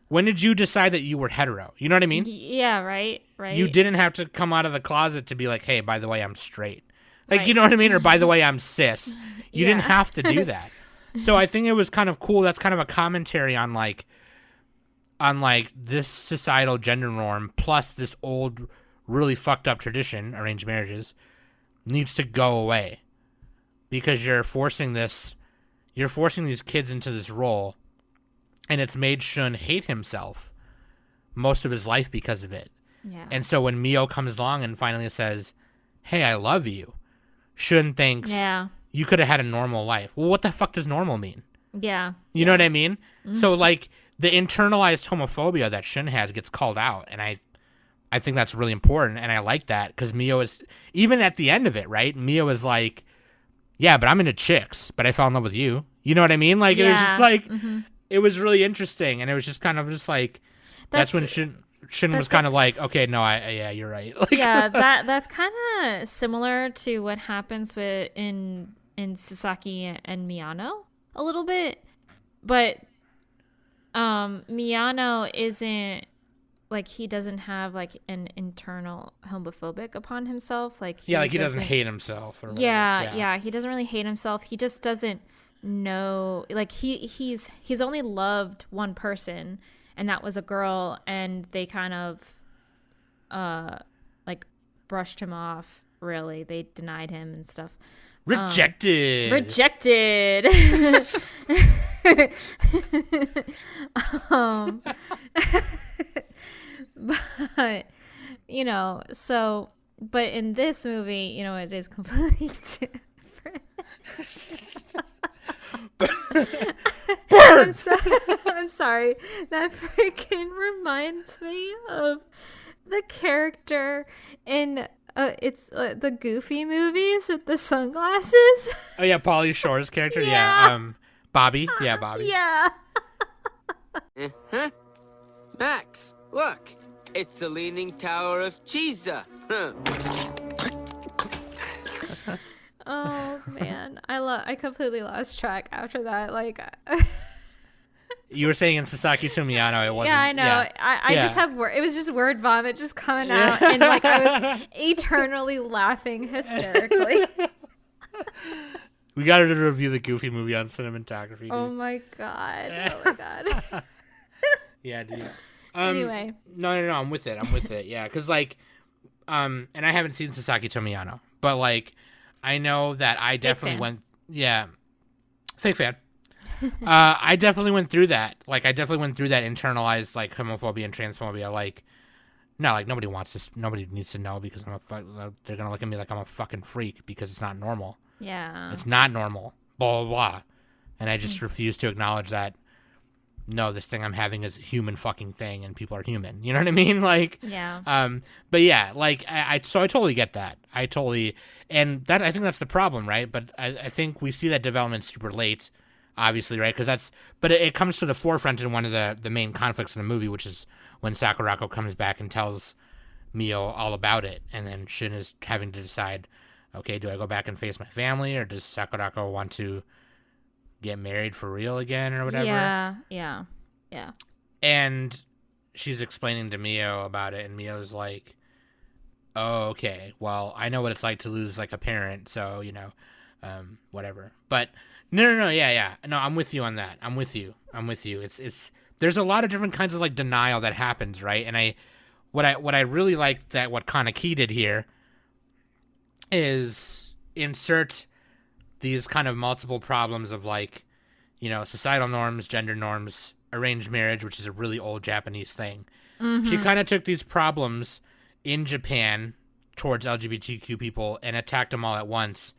when did you decide that you were hetero? You know what I mean? Yeah, right. You didn't have to come out of the closet to be like, hey, by the way, I'm straight. Like, you know what I mean? Or, by the way, I'm cis. You didn't have to do that. So I think it was kind of cool. That's kind of a commentary on, like, this societal gender norm, plus this old, really fucked up tradition, arranged marriages, needs to go away, because you're forcing these kids into this role, and it's made Shun hate himself most of his life because of it. Yeah. And so when Mio comes along and finally says, hey, I love you, Shun thinks, you could have had a normal life. Well, what the fuck does normal mean? Yeah. You know what I mean? So, like, the internalized homophobia that Shun has gets called out, and I think that's really important, and I like that, because Mio is, even at the end of it, right? Mio is like, yeah, but I'm into chicks, but I fell in love with you. You know what I mean? Like, it was just like, it was really interesting, and it was just kind of just like, that's when Shun was kind of like, okay, no, yeah, you're right. Like, yeah, that's kind of similar to what happens in Sasaki and Miyano a little bit, but Miyano isn't like he doesn't have like an internal homophobic upon himself. Like he doesn't hate himself. Or yeah. He doesn't really hate himself. He just doesn't know. Like he's only loved one person, and that was a girl, and they kind of like brushed him off. Really, they denied him and stuff. Rejected. But but in this movie, it is completely different. I'm sorry. That freaking reminds me of the character in the Goofy movies with the sunglasses. Oh yeah, Pauly Shore's character. Yeah. Bobby. Yeah, Bobby. Yeah. Huh? Max, look. It's the Leaning Tower of Pisa. Oh man, I completely lost track after that. Like, you were saying in Sasaki Tomiano, it wasn't. Yeah, I know. Yeah. I just have it was just word vomit just coming out, and like I was eternally laughing hysterically. We got to review the Goofy movie on cinematography. Dude. Oh my god! Yeah, dude. Anyway. No, I'm with it. Yeah, because like, and I haven't seen Sasaki Tomiano, but like, I know that I definitely went. Yeah, fake fan. I definitely went through that. Like, I definitely went through that internalized like homophobia and transphobia. Like, no, like nobody wants this. Nobody needs to know because they're gonna look at me like I'm a fucking freak because it's not normal. Yeah, it's not normal. Blah blah blah, and I just refuse to acknowledge that. No, this thing I'm having is a human fucking thing, and people are human. You know what I mean? Like, yeah. But yeah, like so I totally get that. And I think that's the problem, right? But I think we see that development super late, obviously, right? But it comes to the forefront in one of the main conflicts in the movie, which is when Sakurako comes back and tells Mio all about it, and then Shun is having to decide, okay, do I go back and face my family, or does Sakurako want to get married for real again or whatever? Yeah. And she's explaining to Mio about it, and Mio's like, oh, okay, well, I know what it's like to lose like a parent, so whatever. But no, yeah, no, I'm with you on that. I'm with you. It's there's a lot of different kinds of like denial that happens, right? And what I really like that what Kanna Kii did here is insert these kind of multiple problems of like, societal norms, gender norms, arranged marriage, which is a really old Japanese thing. Mm-hmm. She kind of took these problems in Japan towards LGBTQ people and attacked them all at once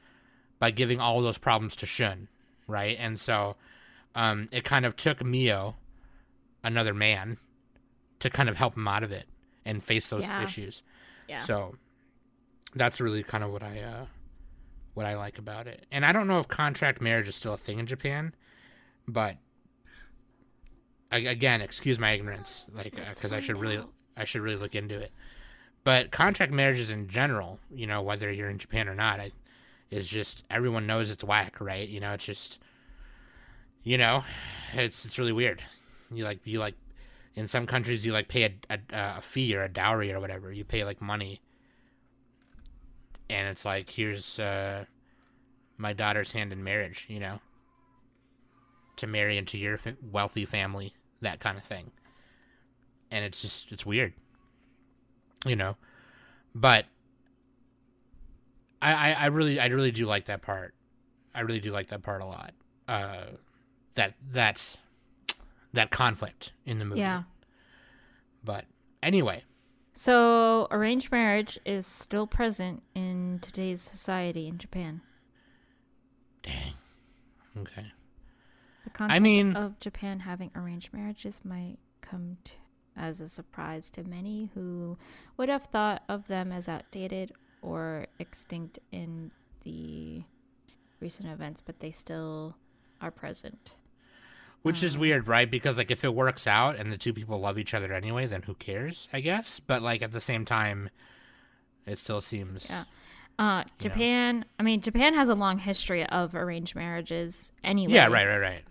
by giving all those problems to Shun, right? And so it kind of took Mio, another man, to kind of help him out of it and face those issues. Yeah. So that's really kind of what I like about it. And I don't know if contract marriage is still a thing in Japan, but again, excuse my ignorance, like because I should really look into it. But contract marriages in general, whether you're in Japan or not, is just everyone knows it's whack, right? It's just, it's really weird. You like in some countries you like pay a fee or a dowry or whatever. You pay like money. And it's like, here's my daughter's hand in marriage, to marry into your wealthy family, that kind of thing. And it's weird, But I really do like that part. I really do like that part a lot. That's that conflict in the movie. Yeah. But anyway. So, arranged marriage is still present in today's society in Japan. Dang. Okay. The concept of Japan having arranged marriages might come as a surprise to many who would have thought of them as outdated or extinct in the recent events, but they still are present. Which is weird, right? Because, like, if it works out and the two people love each other anyway, then who cares, I guess? But, like, at the same time, it still seems... Yeah. Japan, Japan has a long history of arranged marriages anyway. Yeah, right.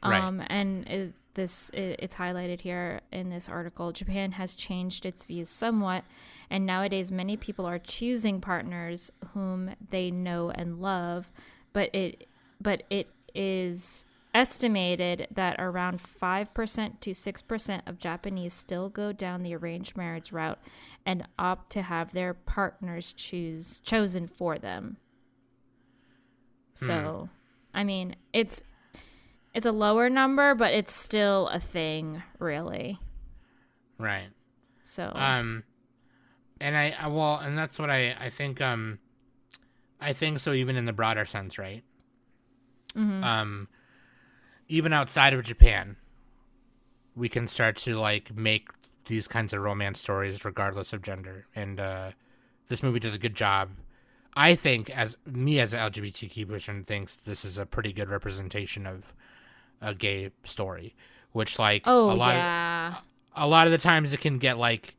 And it's highlighted here in this article. Japan has changed its views somewhat, and nowadays many people are choosing partners whom they know and love, but it is estimated that around 5% to 6% of Japanese still go down the arranged marriage route and opt to have their partners chosen for them. So, I mean, it's a lower number, but it's still a thing, really. Right. So. And and that's what I think. I think so. Even in the broader sense, right? Mm-hmm. Even outside of Japan, we can start to like make these kinds of romance stories regardless of gender, and this movie does a good job. I think, as an LGBTQ person, thinks this is a pretty good representation of a gay story, which like a lot of the times it can get like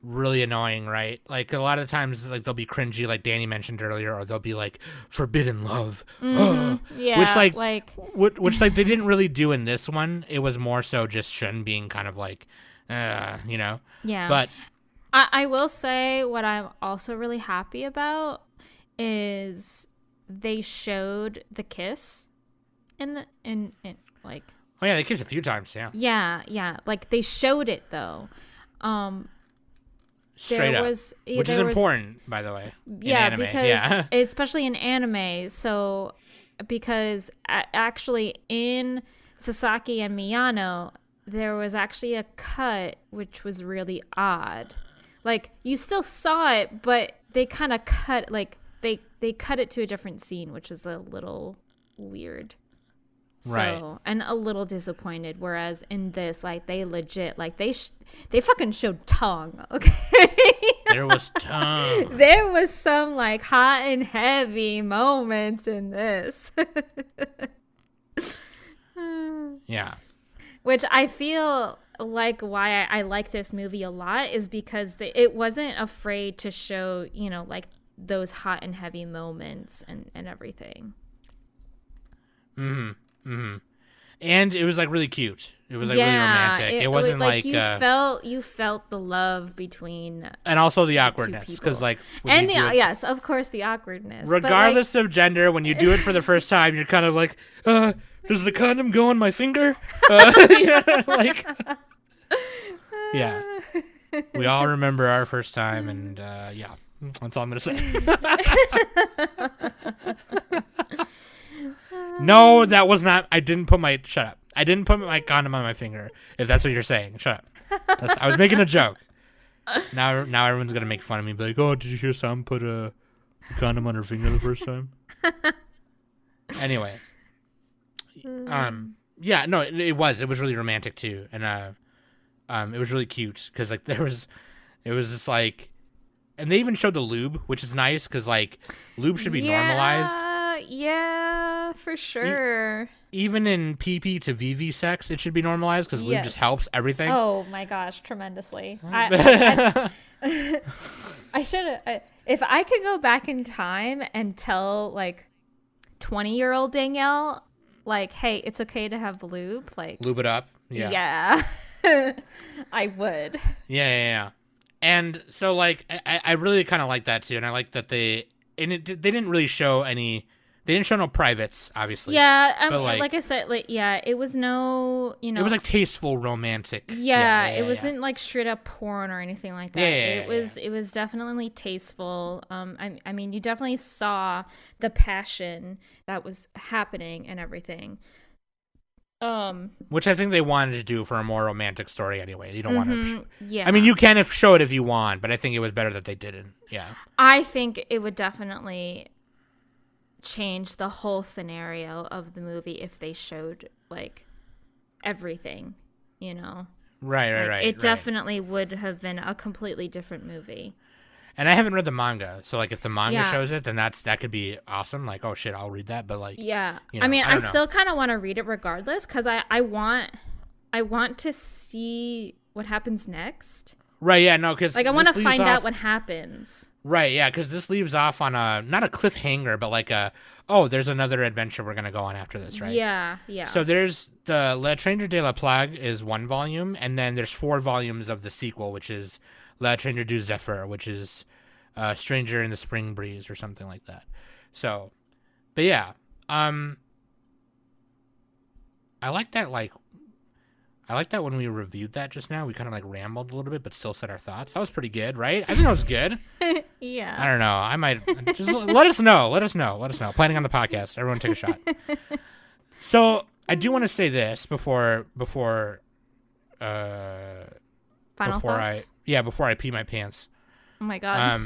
really annoying, right? Like a lot of the times, like they'll be cringy, like Danny mentioned earlier, or they'll be like forbidden love, Yeah, which they didn't really do in this one. It was more so just Shun being kind of like, Yeah. But I will say what I'm also really happy about is they showed the kiss in like. Oh yeah, they kissed a few times. Yeah. Like they showed it though. Straight up, which is important, by the way. Anime. Because especially in anime. So, because actually in Sasaki and Miyano, there was actually a cut which was really odd. Like you still saw it, but they kind of cut they cut it to a different scene, which is a little weird. Right. So, and a little disappointed. Whereas in this, like they legit, like they fucking showed tongue. Okay. There was tongue. There was some like hot and heavy moments in this. Yeah. Which I feel like why I like this movie a lot is because it wasn't afraid to show, like those hot and heavy moments and everything. And it was like really cute. It was like really romantic. It wasn't like you felt the love between, and also the awkwardness, because like yes, of course, the awkwardness. Regardless of gender, when you do it for the first time, you're kind of like, does the condom go on my finger? Yeah. We all remember our first time, and yeah, that's all I'm gonna say. No, that was not. I didn't put my. Shut up. I didn't put my condom on my finger. If that's what you're saying, shut up. I was making a joke. Now everyone's gonna make fun of me. Be like, oh, did you hear Sam put a condom on her finger the first time? Anyway. Yeah. No, it was really romantic too, and it was really cute because like it was just like, and they even showed the lube, which is nice because like lube should be normalized. Yeah, for sure. Even in PP to VV sex, it should be normalized because lube just helps everything. Oh my gosh, tremendously. I should have. If I could go back in time and tell like 20-year-old Danielle, like, hey, it's okay to have lube, like lube it up. Yeah. I would. Yeah. And so like I really kind of like that too, and I like that they didn't really show any. They didn't show no privates, obviously. Yeah, like I said, like it was no, It was like tasteful, romantic. Yeah, it wasn't like straight up porn or anything like that. It was definitely tasteful. I mean, you definitely saw the passion that was happening and everything. Which I think they wanted to do for a more romantic story anyway. You don't want to. Yeah. I mean, you can show it if you want, but I think it was better that they didn't. Yeah. I think it would definitely change the whole scenario of the movie if they showed like everything, Right. It definitely would have been a completely different movie. And I haven't read the manga, so like if the manga shows it, then that could be awesome. Like, oh shit, I'll read that. But like, yeah, I mean, I still kind of want to read it regardless because I want to see what happens next. Right, yeah, no, because Like, I want to find out what happens. Right, yeah, because this leaves off on not a cliffhanger, but like there's another adventure we're gonna go on after this, right? Yeah. So there's the L'Etranger de la Plague is 1 volume, and then there's 4 volumes of the sequel, which is L'Etranger du Zephyr, which is Stranger in the Spring Breeze or something like that. So, but yeah, I like that. I like that when we reviewed that just now, we kind of like rambled a little bit, but still said our thoughts. That was pretty good, right? I think that was good. Yeah. I don't know. I might just let us know. Let us know. Planning on the podcast. Everyone take a shot. So I do want to say this before Final thoughts? before I pee my pants. Oh my God.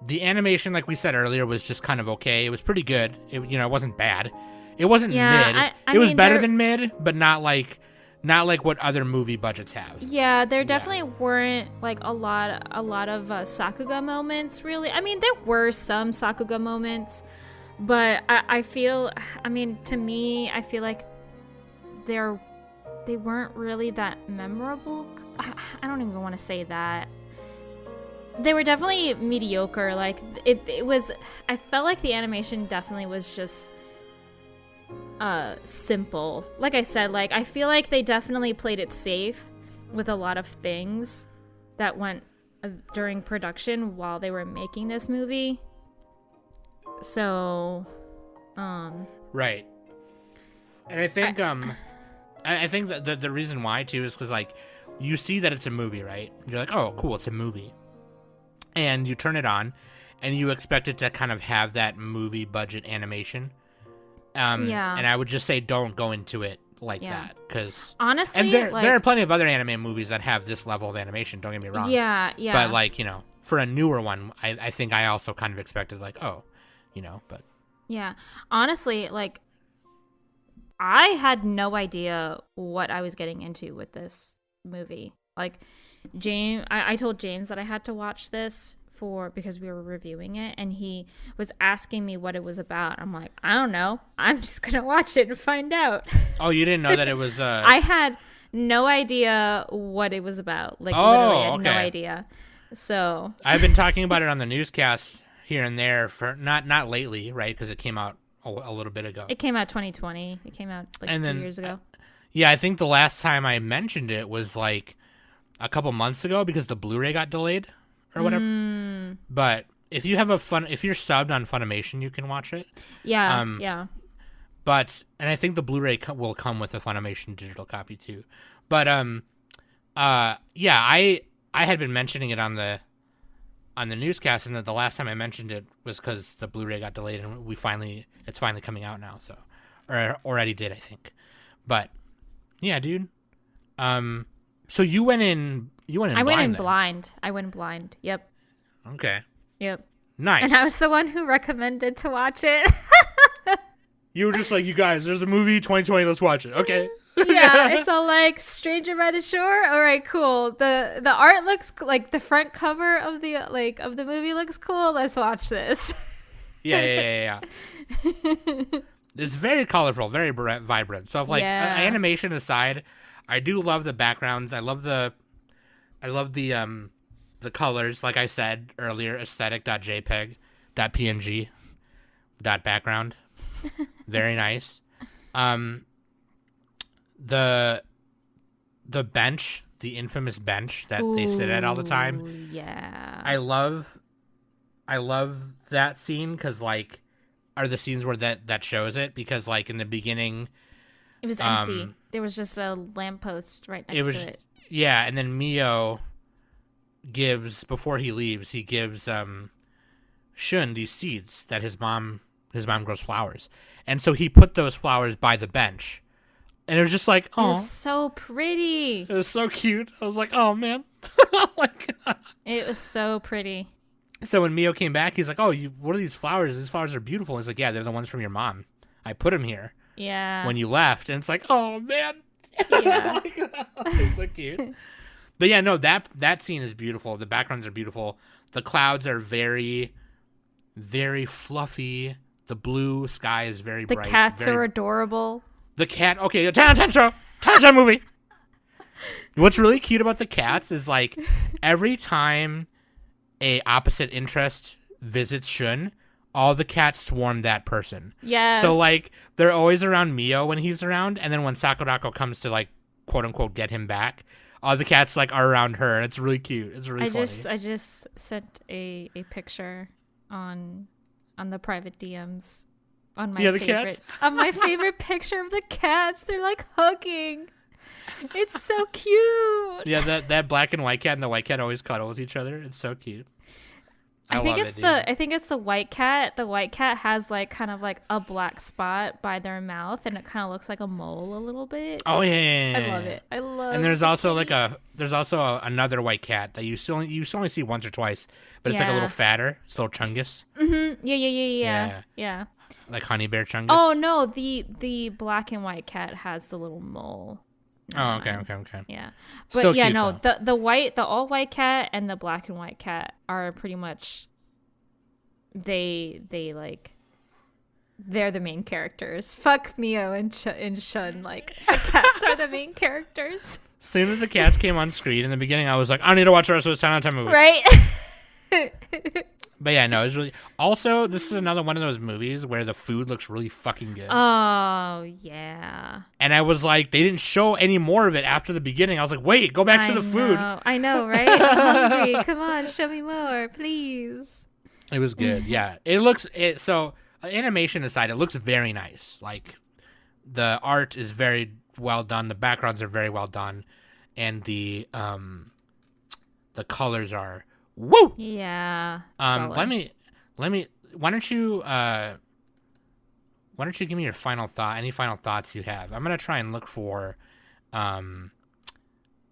The animation, like we said earlier, was just kind of okay. It was pretty good. It wasn't bad. It wasn't mid. It was better than mid, but not like what other movie budgets have. Yeah, there definitely weren't like a lot of Sakuga moments, really. I mean, there were some Sakuga moments, but I feel, I mean, to me, I feel like they weren't really that memorable. I don't even want to say that. They were definitely mediocre. Like it was. I felt like the animation definitely was just simple. Like I said, like I feel like they definitely played it safe with a lot of things that went during production while they were making this movie. So, right. And I think I think that the reason why too is because like you see that it's a movie, right? You're like, oh, cool, it's a movie. And you turn it on, and you expect it to kind of have that movie budget animation. Yeah. And I would just say don't go into it like that, because honestly, and there are plenty of other anime movies that have this level of animation. Don't get me wrong. Yeah. But like for a newer one, I think I also kind of expected like but yeah, honestly, like I had no idea what I was getting into with this movie. Like. James, I told James that I had to watch this because we were reviewing it, and he was asking me what it was about. I'm like, I don't know. I'm just gonna watch it and find out. Oh, you didn't know that it was? I had no idea what it was about. Like, literally, I had no idea. So I've been talking about it on the newscast here and there for not lately, right? Because it came out a little bit ago. It came out 2020. It came out like 2 years ago. Yeah, I think the last time I mentioned it was like a couple months ago because the Blu-ray got delayed or whatever. But if you're subbed on Funimation, you can watch it. Yeah, yeah. But and I think the Blu-ray will come with a Funimation digital copy too. But yeah, I had been mentioning it on the newscast, and that the last time I mentioned it was because the Blu-ray got delayed, and it's finally coming out now. So, or already did, I think. But yeah, dude. So you went in. I went in blind. I went blind. Yep. Okay. Yep. Nice. And I was the one who recommended to watch it. You were just like, you guys, there's a movie 2020. Let's watch it. Okay. Yeah. It's all like Stranger by the Shore. All right, cool. The art looks like the front cover of the movie looks cool. Let's watch this. Yeah. It's very colorful, very vibrant. So, animation aside, I do love the backgrounds. I love the colors. Like I said earlier, aesthetic.jpg.png .background. Very nice. The bench, the infamous bench that they sit at all the time. Yeah. I love that scene because are the scenes where that shows it, because in the beginning it was empty. There was just a lamppost right next to it. Yeah, and then Mio before he leaves, he gives Shun these seeds that his mom grows flowers. And so he put those flowers by the bench. And it was just like, oh. It was so pretty. It was so cute. I was like, oh, man. It was so pretty. So when Mio came back, he's like, oh, what are these flowers? These flowers are beautiful. And he's like, yeah, they're the ones from your mom. I put them here. Yeah. when you left, and it's like, oh man, Yeah. it's so cute. But yeah, no, that scene is beautiful. The backgrounds are beautiful. The clouds are very, very fluffy. The blue sky is very The bright. cats are adorable. The cat. Okay, 10 out of 10 show. 10 out of 10 movie. What's really cute about the cats is like every time a opposite interest visits Shun, all the cats swarm that person. Yes. So like they're always around Mio when he's around, and then when Sakurako comes to like quote unquote get him back, all the cats like are around her, and it's really cute. It's really funny. I just sent a picture on the private DMs on my the favorite cats? on my favorite picture of the cats. They're like hugging. It's so cute. Yeah, that black and white cat and the white cat always cuddle with each other. It's so cute. I think love it's it, dude. I think it's the white cat. The white cat has like kind of like a black spot by their mouth, and it kind of looks like a mole a little bit. Oh yeah. I love it. I love. And there's also like another white cat that you only see once or twice, but it's like a little fatter. It's a little Chungus. Mm-hmm. Yeah. Like Honey Bear Chungus. Oh no, the black and white cat has the little mole. Oh, okay. Yeah, but Still yeah, cute, no, the all white cat and the black and white cat are pretty much they like they're the main characters. Fuck Mio and Shun, like the cats are the main characters. As soon as the cats came on screen in the beginning, I was like, I need to watch the rest of this 10 out of 10 movie. Right. But yeah, no, it's really. Also, this is another one of those movies where the food looks really fucking good. Oh yeah. And I was like, they didn't show any more of it after the beginning. I was like, wait, go back to the food. I know, right? I'm hungry. Come on, show me more, please. It was good. Yeah, so animation aside, it looks very nice. Like the art is very well done. The backgrounds are very well done, and the colors are woo. Yeah. Let solid. me. Why don't you give me your final thought? Any final thoughts you have? I'm gonna try and look for, to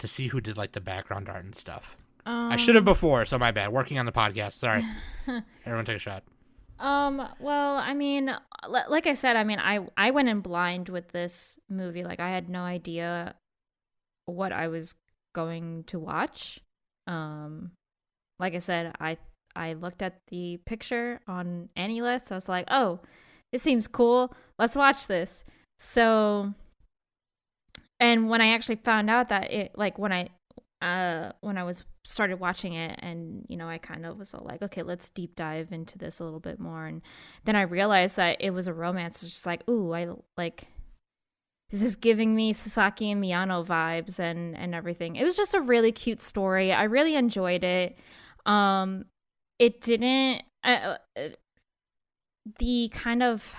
see who did like the background art and stuff. I should have before, so my bad. Working on the podcast. Sorry. Everyone take a shot. Well, I mean, like I said, I mean, I went in blind with this movie. Like I had no idea what I was going to watch. Like I said, I looked at the picture on AnyList. I was like, oh, this seems cool. Let's watch this. So, and when I actually found out that it, like when I was started watching it, and you know, I kind of was all like, okay, let's deep dive into this a little bit more, and then I realized that it was a romance. It's just like, ooh, I like, this is giving me Sasaki and Miyano vibes and everything. It was just a really cute story. I really enjoyed it. It didn't the kind of,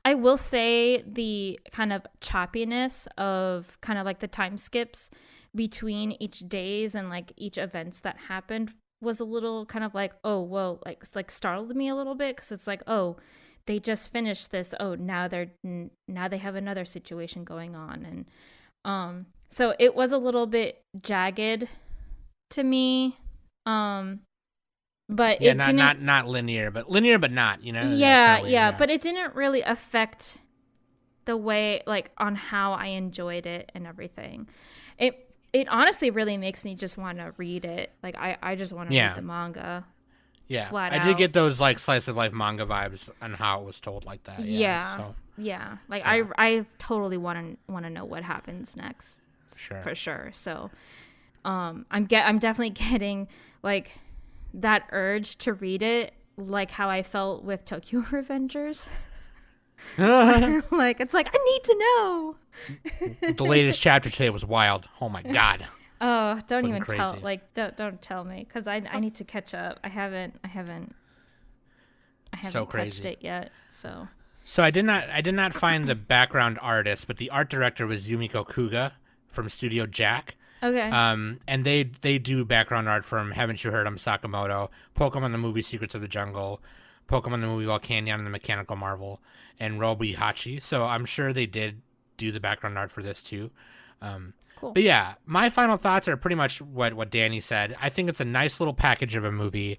I will say the kind of choppiness of kind of like the time skips between each days and like each events that happened was a little kind of like, oh, whoa, like startled me a little bit, because it's like, oh, they just finished this. Oh, now they have another situation going on, and so it was a little bit jagged to me. But Yeah, it didn't, not linear, but not, you know. yeah, but it didn't really affect the way, like, on how I enjoyed it and everything. It honestly really makes me just want to read it. Like I just want to read the manga. Yeah, flat I out. did get those like slice of life manga vibes on how it was told like that. Yeah. Like I totally want to know what happens next. Sure. For sure. So, I'm definitely getting like that urge to read it, like how I felt with Tokyo Revengers. Like it's like, I need to know. The latest chapter today was wild. Oh my god. Oh, don't even crazy. tell, like don't tell me, because I need to catch up. I haven't So touched crazy. it yet. So I did not find the background artist, but the art director was Yumiko Kuga from Studio Jack. okay. And they do background art from Haven't You Heard I'm Sakamoto, Pokemon the movie Secrets of the Jungle, Pokemon the movie Volcanion and the Mechanical Marvel, and Robo Hachi. So I'm sure they did do the background art for this too. Cool. But yeah, my final thoughts are pretty much what Danny said. I think it's a nice little package of a movie,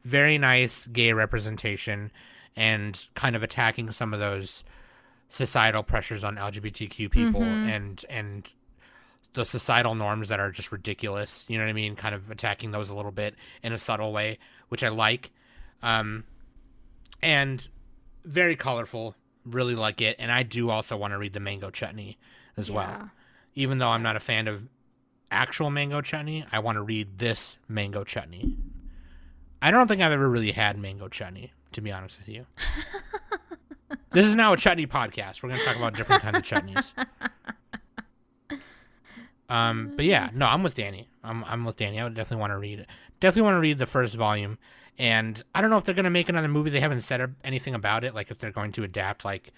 very nice gay representation, and kind of attacking some of those societal pressures on LGBTQ people and the societal norms that are just ridiculous. You know what I mean? Kind of attacking those a little bit in a subtle way, which I like. And very colorful. Really like it. And I do also want to read the Mango Chutney as well. Even though I'm not a fan of actual Mango Chutney, I want to read this Mango Chutney. I don't think I've ever really had Mango Chutney, to be honest with you. This is now a chutney podcast. We're going to talk about different kinds of chutneys. But yeah, no, I'm with Danny. I'm with Danny. I would definitely want to read it. Definitely want to read the first volume. And I don't know if they're going to make another movie. They haven't said anything about it. Like if they're going to adapt, like,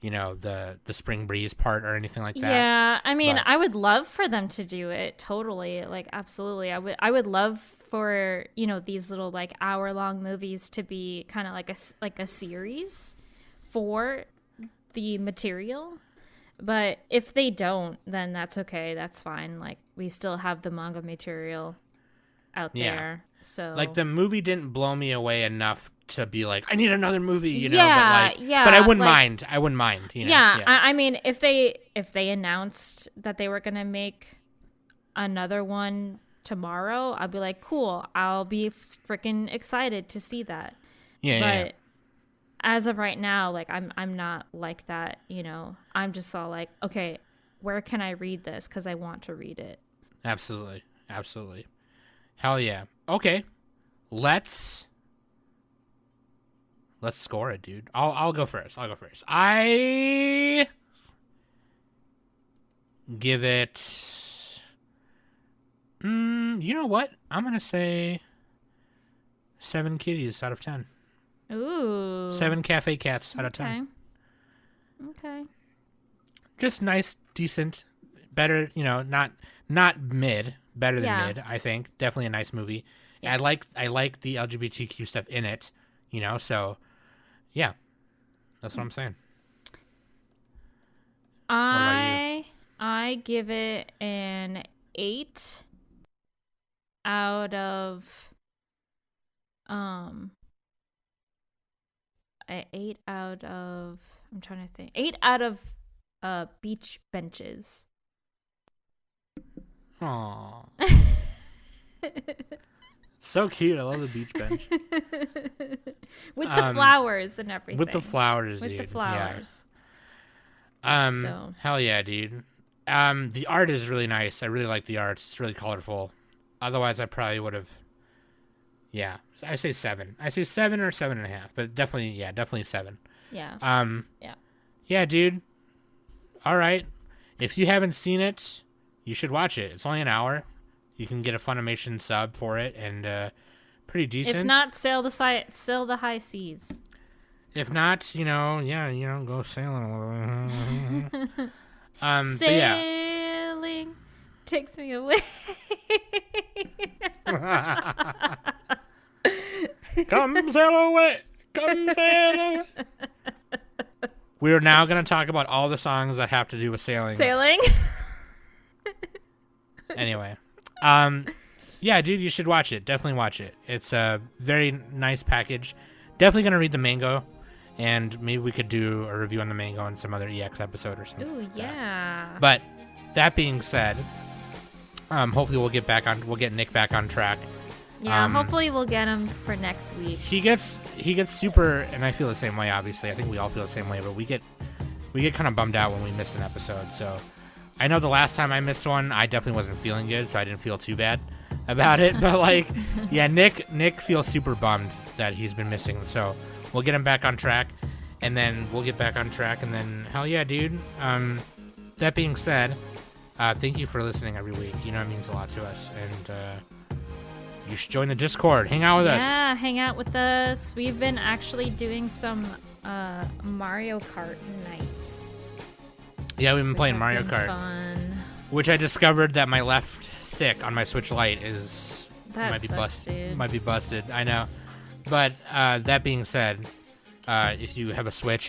you know, the Spring Breeze part or anything like that. Yeah, I mean, I would love for them to do it. Totally. Like, absolutely. I would love for, you know, these little like hour-long movies to be kind of like a series for the material. But if they don't, then that's okay. That's fine. Like, we still have the manga material out there. So, like, the movie didn't blow me away enough to be like, I need another movie, you know. Yeah, but like, yeah. But I wouldn't mind. I wouldn't mind. You know? Yeah, I mean, if they announced that they were gonna make another one tomorrow, I'd be like, cool. I'll be freaking excited to see that. But as of right now, like, I'm not like that. You know, I'm just all like, okay, where can I read this? Because I want to read it. Absolutely. Hell yeah. Okay, let's score it, dude. I'll go first. I give it. You know what? I'm gonna say 7 kitties out of 10. Ooh. 7 cafe cats out of 10. Okay. Just nice, decent, better. You know, not mid. Better than mid, I think. Definitely a nice movie. Yeah. I like the LGBTQ stuff in it, you know, so yeah. That's what I'm saying. I give it an 8 out of I'm trying to think. 8 out of beach benches. Aww. So cute. I love the beach bench. With the flowers and everything. With the flowers, dude. With the flowers. Yeah. Hell yeah, dude. The art is really nice. I really like the art. It's really colorful. Otherwise, I probably would have. Yeah, I say 7. I say 7 or 7.5, but definitely 7. Yeah. Yeah, dude. All right. If you haven't seen it, you should watch it. It's only an hour. You can get a Funimation sub for it, and pretty decent. If not, sail the high seas. If not, go sailing. Sailing takes me away. Come sail away. Come sail away. We're now going to talk about all the songs that have to do with sailing. Anyway. Yeah, dude, you should watch it. Definitely watch it. It's a very nice package. Definitely going to read the mango, and maybe we could do a review on the mango on some other EX episode or something. Ooh, yeah. But that being said, hopefully we'll get Nick back on track. Yeah, hopefully we'll get him for next week. He gets super, and I feel the same way, obviously. I think we all feel the same way, but we get kind of bummed out when we miss an episode. So I know the last time I missed one, I definitely wasn't feeling good, so I didn't feel too bad about it. But like, yeah, Nick feels super bummed that he's been missing. So we'll get him back on track, and then we'll get back on track, and then hell yeah, dude. That being said, thank you for listening every week. You know, it means a lot to us, and you should join the Discord. Hang out with us. Yeah, hang out with us. We've been actually doing some Mario Kart nights. Yeah, we've been playing Mario Kart. Fun. Which I discovered that my left stick on my Switch Lite might be busted. Dude. Might be busted. I know. But that being said, if you have a Switch